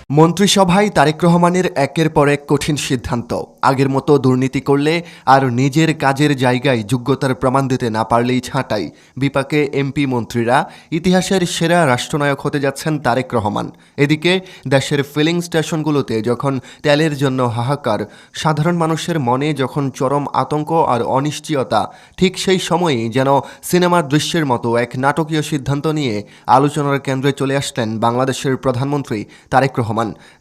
মন্ত্রিসভায় তারেক রহমানের একের পর এক কঠিন সিদ্ধান্ত। আগের মতো দুর্নীতি করলে আর নিজের কাজের জায়গায় যোগ্যতার প্রমাণ দিতে না পারলেই ছাঁটাই। বিপাকে এমপি মন্ত্রীরা। ইতিহাসের সেরা রাষ্ট্রনায়ক হতে যাচ্ছেন তারেক রহমান। এদিকে দেশের ফিলিং স্টেশনগুলোতে যখন তেলের জন্য হাহাকার, সাধারণ মানুষের মনে যখন চরম আতঙ্ক আর অনিশ্চয়তা, ঠিক সেই সময়েই যেন সিনেমার দৃশ্যের মতো এক নাটকীয় সিদ্ধান্ত নিয়ে আলোচনার কেন্দ্রে চলে আসলেন বাংলাদেশের প্রধানমন্ত্রী তারেক রহমান,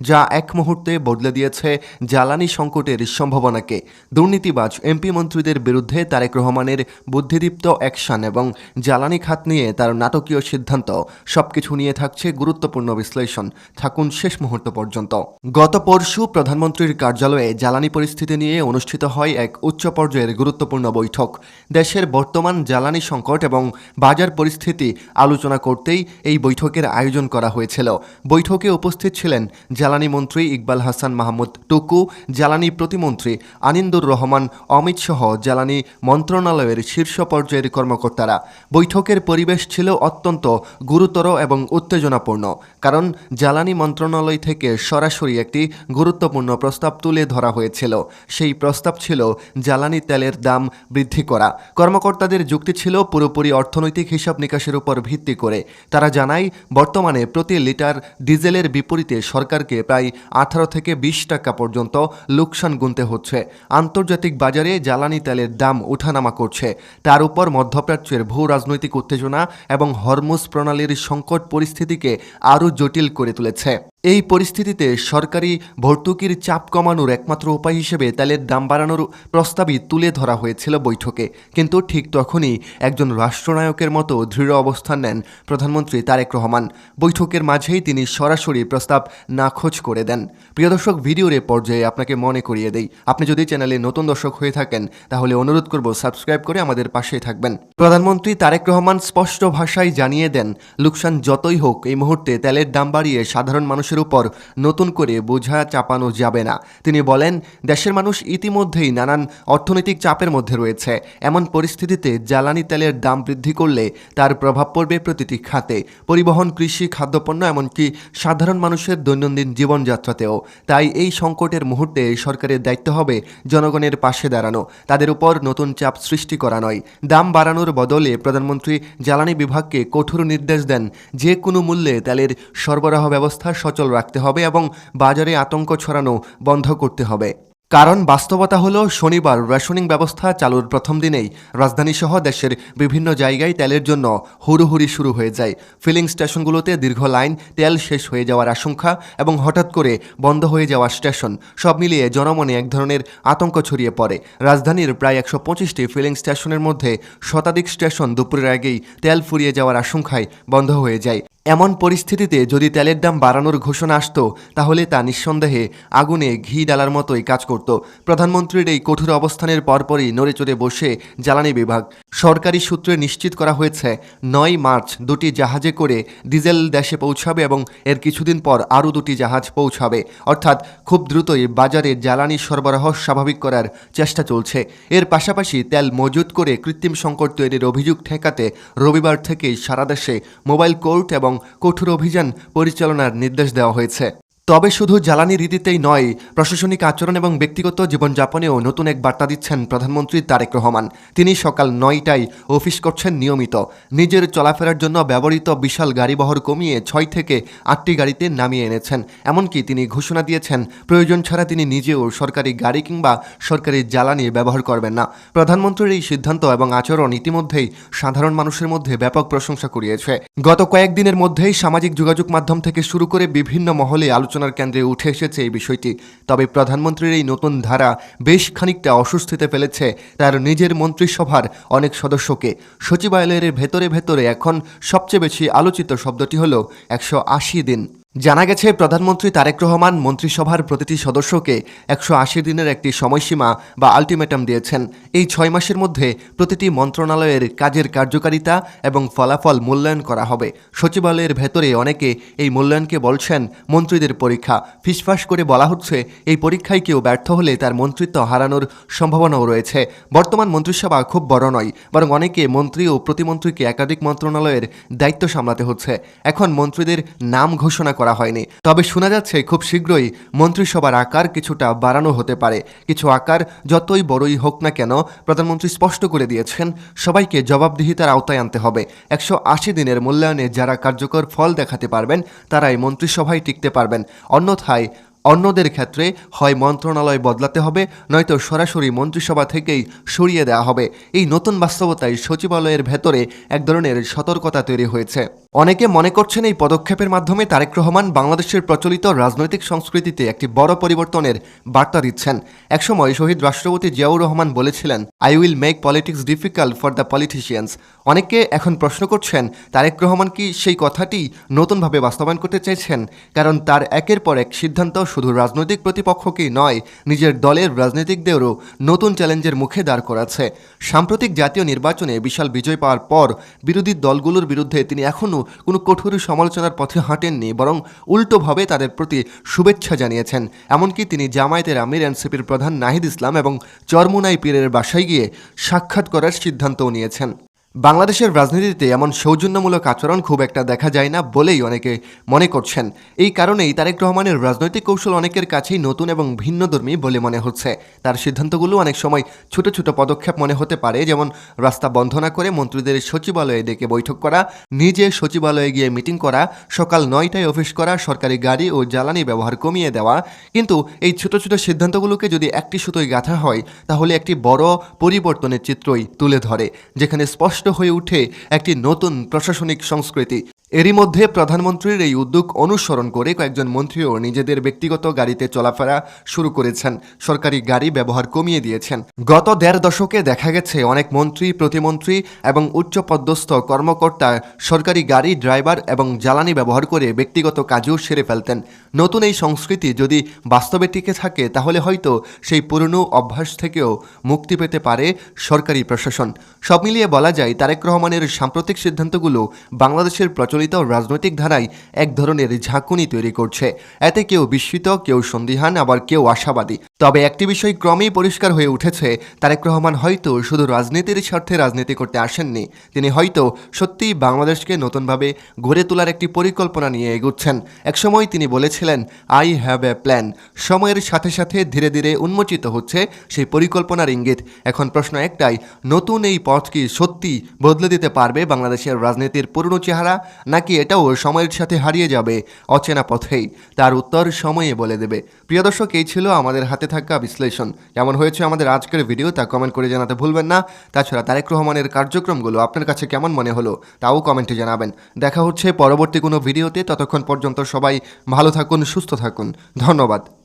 যা এক মুহূর্তে বদলে দিয়েছে জ্বালানি সংকটের সম্ভাবনাকে। দুর্নীতিবাজ এমপি মন্ত্রীদের বিরুদ্ধে তারেক রহমানের বুদ্ধিদীপ্ত অ্যাকশন এবং জ্বালানি খাত নিয়ে তার নাটকীয় সিদ্ধান্ত, সবকিছু নিয়ে থাকছে গুরুত্বপূর্ণ বিশ্লেষণ। থাকুন শেষ মুহূর্ত পর্যন্ত। গত পরশু প্রধানমন্ত্রীর কার্যালয়ে জ্বালানি পরিস্থিতি নিয়ে অনুষ্ঠিত হয় এক উচ্চ পর্যায়ের গুরুত্বপূর্ণ বৈঠক। দেশের বর্তমান জ্বালানি সংকট এবং বাজার পরিস্থিতি আলোচনা করতেই এই বৈঠকের আয়োজন করা হয়েছিল। বৈঠকে উপস্থিত ছিলেন জ্বালানি মন্ত্রী ইকবাল হাসান মাহমুদ টুকু, জ্বালানি প্রতিমন্ত্রী আনিন্দুর রহমান অমিত সহ জ্বালানি মন্ত্রণালয়ের শীর্ষ পর্যায়ের কর্মকর্তারা। বৈঠকের পরিবেশ ছিল অত্যন্ত গুরুতর এবং উত্তেজনাপূর্ণ, কারণ জ্বালানি মন্ত্রণালয় থেকে সরাসরি একটি গুরুত্বপূর্ণ প্রস্তাব তুলে ধরা হয়েছিল। সেই প্রস্তাব ছিল জ্বালানি তেলের দাম বৃদ্ধি করা। কর্মকর্তাদের যুক্তি ছিল পুরোপুরি অর্থনৈতিক হিসাব নিকাশের উপর ভিত্তি করে। তারা জানায়, বর্তমানে প্রতি লিটার ডিজেলের বিপরীতে সরকারকে প্রায় 18 থেকে 20 টাকা পর্যন্ত লোকসান গুনতে হচ্ছে। আন্তর্জাতিক বাজারে জ্বালানি তেলের দাম ওঠানামা করছে। তার উপর মধ্যপ্রাচ্যের ভূ রাজনৈতিক উত্তেজনা এবং হরমুজ প্রণালীর সংকট পরিস্থিতিকে আরও জটিল করে তুলেছে। এই পরিস্থিতিতে সরকারি ভর্তুকির চাপ কমানোর একমাত্র উপায় হিসেবে তেলের দাম বাড়ানোর প্রস্তাবই তুলে ধরা হয়েছিল বৈঠকে। কিন্তু ঠিক তখনই একজন রাষ্ট্রনায়কের মতো দৃঢ় অবস্থান নেন প্রধানমন্ত্রী তারেক রহমান। বৈঠকের মাঝেই তিনি সরাসরি প্রস্তাব নাকচ করে দেন। প্রিয় দর্শক, ভিডিওর এ পর্যায়ে আপনাকে মনে করিয়ে দেই, আপনি যদি চ্যানেলে নতুন দর্শক হয়ে থাকেন তাহলে অনুরোধ করব সাবস্ক্রাইব করে আমাদের পাশেই থাকবেন। প্রধানমন্ত্রী তারেক রহমান স্পষ্ট ভাষায় জানিয়ে দেন, লোকসান যতই হোক এই মুহূর্তে তেলের দাম বাড়িয়ে সাধারণ মানুষের উপর নতুন করে বোঝা চাপানো যাবে না। তিনি বলেন, দেশের মানুষ ইতিমধ্যেই নানান অর্থনৈতিক চাপের মধ্যে রয়েছে। এমন পরিস্থিতিতে জ্বালানি তেলের দাম বৃদ্ধি করলে তার প্রভাব পড়বে প্রতিটি খাতে, পরিবহন, কৃষি, খাদ্যপণ্য, এমনকি সাধারণ মানুষের দৈনন্দিন জীবনযাত্রাতেও। তাই এই সংকটের মুহূর্তে সরকারের দায়িত্ব হবে জনগণের পাশে দাঁড়ানো, তাদের উপর নতুন চাপ সৃষ্টি করা নয়। দাম বাড়ানোর বদলে প্রধানমন্ত্রী জ্বালানি বিভাগকে কঠোর নির্দেশ দেন, যে কোনো মূল্যে তেলের সরবরাহ ব্যবস্থা সচল রাখতে হবে এবং বাজারে আতঙ্ক ছড়ানো বন্ধ করতে হবে। কারণ বাস্তবতা হলো, শনিবার রেশনিং ব্যবস্থা চালুর প্রথম দিনেই রাজধানীসহ দেশের বিভিন্ন জায়গায় তেলের জন্য হুড়োহুড়ি শুরু হয়ে যায়। ফিলিং স্টেশনগুলোতে দীর্ঘ লাইন, তেল শেষ হয়ে যাওয়ার আশঙ্কা এবং হঠাৎ করে বন্ধ হয়ে যাওয়া স্টেশন, সব মিলিয়ে জনমনে এক ধরনের আতঙ্ক ছড়িয়ে পড়ে। রাজধানীর প্রায় 125টি ফিলিং স্টেশনের মধ্যে শতাধিক স্টেশন দুপুরের আগেই তেল ফুরিয়ে যাওয়ার আশঙ্কায় বন্ধ হয়ে যায়। এমন পরিস্থিতিতে যদি তেলের দাম বাড়ানোর ঘোষণা আসতো, তাহলে তা নিঃসন্দেহে আগুনে ঘি ডালার মতোই কাজ করত। প্রধানমন্ত্রীর এই কঠোর অবস্থানের পরপরই নড়েচড়ে বসে জ্বালানি বিভাগ। সরকারি সূত্রে নিশ্চিত করা হয়েছে, 9 মার্চ 2টি জাহাজে করে ডিজেল দেশে পৌঁছাবে এবং এর কিছুদিন পর আরও 2টি জাহাজ পৌঁছাবে। অর্থাৎ খুব দ্রুতই বাজারে জ্বালানি সরবরাহ স্বাভাবিক করার চেষ্টা চলছে। এর পাশাপাশি তেল মজুত করে কৃত্রিম সংকট তৈরির অভিযোগ ঠেকাতে রবিবার থেকেই সারা দেশে মোবাইল কোর্ট এবং কঠোর অভিযান পরিচালনার নির্দেশ দেওয়া হয়েছে। তবে শুধু জ্বালানি রীতিতেই নয়, প্রশাসনিক আচরণ এবং ব্যক্তিগত জীবনযাপনেও নতুন এক বার্তা দিচ্ছেন প্রধানমন্ত্রী তারেক রহমান। তিনি সকাল 9টায় অফিস করছেন নিয়মিত। নিজের চলাফেরার জন্য ব্যবহৃত বিশাল গাড়িবহর কমিয়ে 6 থেকে 8টি গাড়িতে নামিয়ে এনেছেন। এমনকি তিনি ঘোষণা দিয়েছেন, প্রয়োজন ছাড়া তিনি নিজেও সরকারি গাড়ি কিংবা সরকারি জ্বালানি ব্যবহার করবেন না। প্রধানমন্ত্রীর এই সিদ্ধান্ত এবং আচরণ ইতিমধ্যেই সাধারণ মানুষের মধ্যে ব্যাপক প্রশংসা কুড়িয়েছে। গত কয়েকদিনের মধ্যেই সামাজিক যোগাযোগ মাধ্যম থেকে শুরু করে বিভিন্ন মহলে আলোচনার কেন্দ্রে উঠে এসেছে এই বিষয়টি। তবে প্রধানমন্ত্রীর এই নতুন ধারা বেশ খানিকটা অস্বস্তিতে ফেলেছে তার নিজের মন্ত্রিসভার অনেক সদস্যকে। সচিবালয়ের ভেতরে ভেতরে এখন সবচেয়ে বেশি আলোচিত শব্দটি হলো 180 দিন। জানা গেছে, প্রধানমন্ত্রী তারেক রহমান মন্ত্রিসভার প্রতিটি সদস্যকে 180 দিনের একটি সময়সীমা বা আলটিমেটাম দিয়েছেন। এই 6 মাসের মধ্যে প্রতিটি মন্ত্রণালয়ের কাজের কার্যকারিতা এবং ফলাফল মূল্যায়ন করা হবে। সচিবালয়ের ভেতরে অনেকে এই মূল্যায়নকে বলছেন মন্ত্রীদের পরীক্ষা। ফিসফাস করে বলা হচ্ছে, এই পরীক্ষায় কেউ ব্যর্থ হলে তার মন্ত্রিত্ব হারানোর সম্ভাবনাও রয়েছে। বর্তমান মন্ত্রিসভা খুব বড় নয়, বরং অনেকে মন্ত্রী ও প্রতিমন্ত্রীকে একাধিক মন্ত্রণালয়ের দায়িত্ব সামলাতে হচ্ছে। এখন মন্ত্রীদের নাম ঘোষণা করা করা হয়নি। তবে শোনা যাচ্ছে খুব শীঘ্রই মন্ত্রিসভার আকার কিছুটা বাড়ানো হতে পারে। কিছু আকার যতই বড়ই হোক না কেন, প্রধানমন্ত্রী স্পষ্ট করে দিয়েছেন সবাইকে জবাবদিহিতার আওতায় আনতে হবে। 180 দিনের মূল্যায়নে যারা কার্যকর ফল দেখাতে পারবেন তারাই মন্ত্রিসভায় টিকতে পারবেন। অন্যথায় অন্যদের ক্ষেত্রে হয় মন্ত্রণালয় বদলাতে হবে, নয়তো সরাসরি মন্ত্রিসভা থেকেই সরিয়ে দেওয়া হবে। এই নতুন বাস্তবতায় সচিবালয়ের ভেতরে এক ধরনের সতর্কতা তৈরি হয়েছে। অনেকে মনে করছেন এই পদক্ষেপের মাধ্যমে তারেক রহমান বাংলাদেশের প্রচলিত রাজনৈতিক সংস্কৃতিতে একটি বড় পরিবর্তনের বার্তা দিচ্ছেন। একসময় শহীদ রাষ্ট্রপতি জিয়াউর রহমান বলেছিলেন, I will make politics difficult for the politicians. অনেকে এখন প্রশ্ন করছেন তারেক রহমান কি সেই কথাটি নতুনভাবে বাস্তবায়ন করতে চাইছেন? কারণ তার একের পর এক সিদ্ধান্ত শুধু রাজনৈতিক প্রতিপক্ষকেই নয়, নিজের দলের রাজনীতিকদেরও নতুন চ্যালেঞ্জের মুখে দাঁড় করাচ্ছে। সাম্প্রতিক জাতীয় নির্বাচনে বিশাল বিজয় পাওয়ার পর বিরোধী দলগুলোর বিরুদ্ধে তিনি এখনও কোনো কঠোর সমালোচনার পথে হাঁটেননি, বরং উল্টোভাবে তাদের প্রতি শুভেচ্ছা জানিয়েছেন। এমনকি তিনি জামায়াতের আমির এনসিপির প্রধান নাহিদ ইসলাম এবং চরমোনাই পীরের বাসায় গিয়ে সাক্ষাৎ করার সিদ্ধান্তও নিয়েছেন। বাংলাদেশের রাজনীতিতে এমন সৌজন্যমূলক আচরণ খুব একটা দেখা যায় না বলেই অনেকে মনে করছেন। এই কারণেই তারেক রহমানের রাজনৈতিক কৌশল অনেকের কাছেই নতুন এবং ভিন্নধর্মী বলে মনে হচ্ছে। তার সিদ্ধান্তগুলো অনেক সময় ছোট ছোট পদক্ষেপ মনে হতে পারে, যেমন রাস্তা বন্ধ না করে মন্ত্রীদের সচিবালয়ে ডেকে বৈঠক করা, নিজে সচিবালয়ে গিয়ে মিটিং করা, সকাল 9টায় অফিস করা, সরকারি গাড়ি ও জ্বালানি ব্যবহার কমিয়ে দেওয়া। কিন্তু এই ছোট ছোট সিদ্ধান্তগুলোকে যদি একটি সুতোয় গাঁথা হয় তাহলে একটি বড় পরিবর্তনের চিত্রই তুলে ধরে, যেখানে স্পষ্ট হয়ে ওঠে একটি নতুন প্রশাসনিক সংস্কৃতি। এরই মধ্যে প্রধানমন্ত্রীর এই উদ্যোগ অনুসরণ করে কয়েকজন মন্ত্রীও নিজেদের ব্যক্তিগত গাড়িতে চলাফেরা শুরু করেছেন, সরকারি গাড়ি ব্যবহার কমিয়ে দিয়েছেন। গত 1.5 দশকে দেখা গেছে অনেক মন্ত্রী, প্রতিমন্ত্রী এবং উচ্চপদস্থ কর্মকর্তা সরকারি গাড়ি, ড্রাইভার এবং জ্বালানি ব্যবহার করে ব্যক্তিগত কাজও সেরে ফেলতেন। নতুন এই সংস্কৃতি যদি বাস্তবে টিকে থাকে তাহলে হয়তো সেই পুরনো অভ্যাস থেকেও মুক্তি পেতে পারে সরকারি প্রশাসন। সব মিলিয়ে বলা যায় তারেক রহমানের সাম্প্রতিক সিদ্ধান্তগুলো বাংলাদেশের প্রচলিত রাজনৈতিক ধারায় এক ধরনের ঝাঁকুনি তৈরি করছে। এতে কেউ বিস্মিত, কেউ সন্দিহান, আবার কেউ আশাবাদী। তবে একটি বিষয় ক্রমেই পরিষ্কার হয়ে উঠেছে, তারেক রহমান হয়তো শুধু রাজনীতির স্বার্থে রাজনীতি করতে আসেননি, তিনি হয়তো সত্যিই বাংলাদেশকে নতুনভাবে গড়ে তোলার একটি পরিকল্পনা নিয়ে এগুচ্ছেন। একসময় তিনি বলেছিলেন, আই হ্যাভ এ প্ল্যান। সময়ের সাথে সাথে ধীরে ধীরে উন্মোচিত হচ্ছে সেই পরিকল্পনার ইঙ্গিত। এখন প্রশ্ন একটাই, নতুন এই পথ কি সত্যি বদলে দিতে পারবে বাংলাদেশের রাজনীতির পুরনো চেহারা, নাকি এটাও সময়ের সাথে হারিয়ে যাবে অচেনা পথেই? তার উত্তর সময়ে বলে দেবে। প্রিয় দর্শক, এই ছিল আমাদের হাতে থাকা বিশ্লেষণ। কেমন হয়েছে আমাদের আজকের ভিডিও তা কমেন্ট করে জানাতে ভুলবেন না। তাছাড়া তারেক রহমানের কার্যক্রমগুলো আপনার কাছে কেমন মনে হলো তাও কমেন্টে জানাবেন। দেখা হচ্ছে পরবর্তী কোনো ভিডিওতে। ততক্ষণ পর্যন্ত সবাই ভালো থাকুন, সুস্থ থাকুন। ধন্যবাদ।